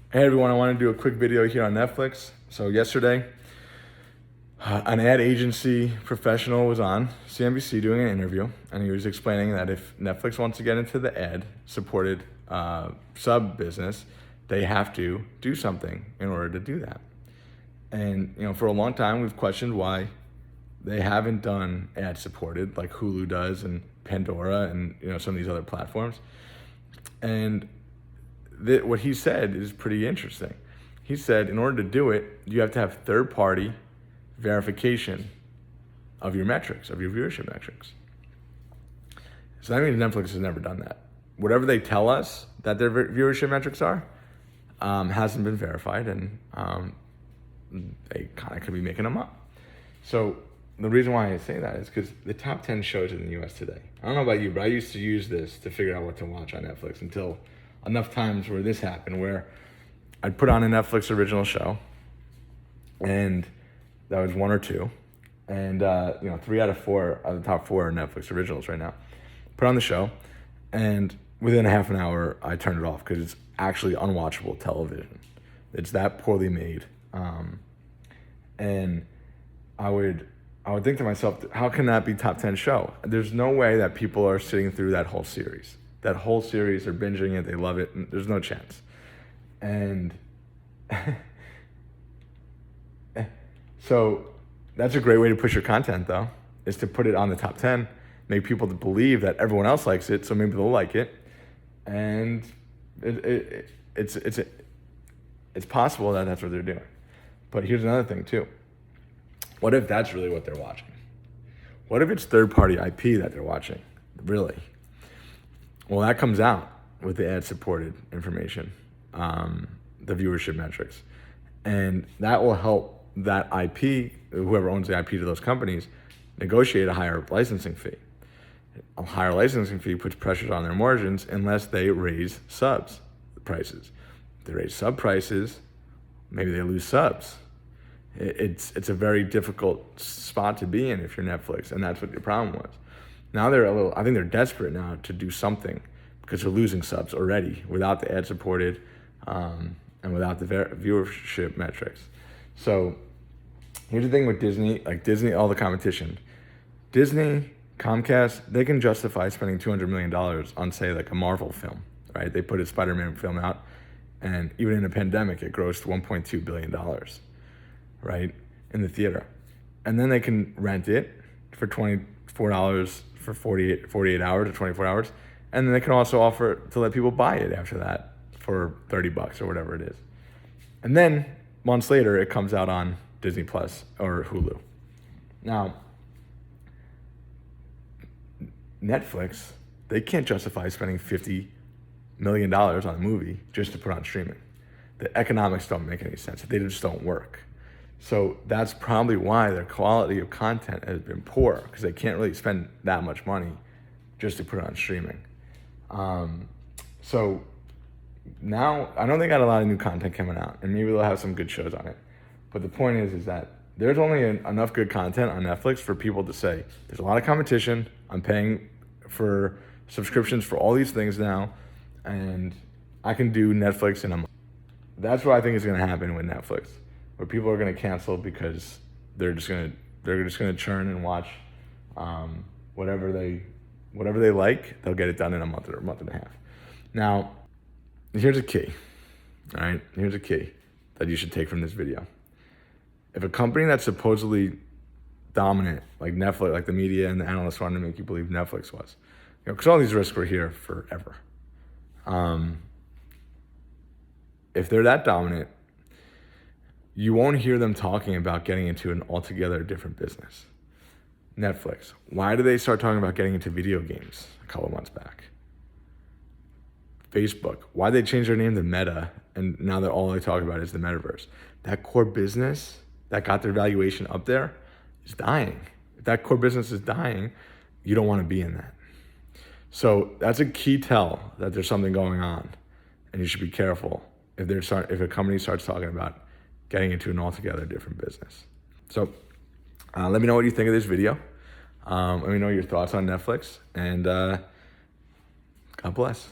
Hey everyone, I want to do a quick video here on Netflix. So yesterday, an ad agency professional was on CNBC doing an interview, and he was explaining that if Netflix wants to get into the ad-supported sub business, they have to do something in order to do that. And for a long time, we've questioned why they haven't done ad-supported like Hulu does and Pandora and some of these other platforms. And what he said is pretty interesting. He said in order to do it, you have to have third-party verification of your metrics, of your viewership metrics. So that means Netflix has never done that. Whatever they tell us that their viewership metrics are, hasn't been verified, and they kind of could be making them up. So the reason why I say that is because the top 10 shows in the US today. I don't know about you, but I used to use this to figure out what to watch on Netflix until enough times where this happened, where I'd put on a Netflix original show, and that was one or two, and 3 out of 4 of the top 4 are Netflix originals right now. Put on the show, and within a half an hour, I turned it off because it's actually unwatchable television. It's that poorly made, and I would think to myself, how can that be top 10 show? There's no way that people are sitting through that whole series. That whole series, they're binging it, they love it, and there's no chance. And so that's a great way to push your content, though, is to put it on the top 10, make people to believe that everyone else likes it, so maybe they'll like it. And it's possible that that's what they're doing. But here's another thing, too. What if that's really what they're watching? What if it's third-party IP that they're watching, really? Well, that comes out with the ad-supported information, the viewership metrics. And that will help that IP, whoever owns the IP to those companies, negotiate a higher licensing fee. A higher licensing fee puts pressures on their margins unless they raise subs prices. If they raise sub prices, maybe they lose subs. It's a very difficult spot to be in if you're Netflix, and that's what the problem was. Now I think they're desperate now to do something because they're losing subs already without the ad-supported and without the viewership metrics. So here's the thing with Disney, all the competition. Disney, Comcast, they can justify spending $200 million on, say, like a Marvel film, right? They put a Spider-Man film out, and even in a pandemic, it grossed $1.2 billion, right, in the theater. And then they can rent it for $24 for 48 hours or 24 hours. And then they can also offer to let people buy it after that for $30 or whatever it is. And then months later, it comes out on Disney Plus or Hulu. Now, Netflix, they can't justify spending $50 million on a movie just to put on streaming. The economics don't make any sense. They just don't work. So that's probably why their quality of content has been poor, because they can't really spend that much money just to put it on streaming. So now I know they got a lot of new content coming out, and maybe they'll have some good shows on it. But the point is that there's only enough good content on Netflix for people to say, there's a lot of competition, I'm paying for subscriptions for all these things now, and I can do Netflix in a month. That's what I think is going to happen with Netflix, where people are going to cancel because they're just going to churn and watch whatever they like. They'll get it done in a month or a month and a half. Now, here's a key. All right, here's a key that you should take from this video. If a company that's supposedly dominant, like Netflix, like the media and the analysts wanted to make you believe Netflix was, because all these risks were here forever. If they're that dominant, you won't hear them talking about getting into an altogether different business. Netflix, why did they start talking about getting into video games a couple months back? Facebook, why did they change their name to Meta, and now that all they talk about is the metaverse? That core business that got their valuation up there is dying. If that core business is dying, you don't want to be in that. So that's a key tell that there's something going on, and you should be careful if a company starts talking about getting into an altogether different business. So let me know what you think of this video. Let me know your thoughts on Netflix, and God bless.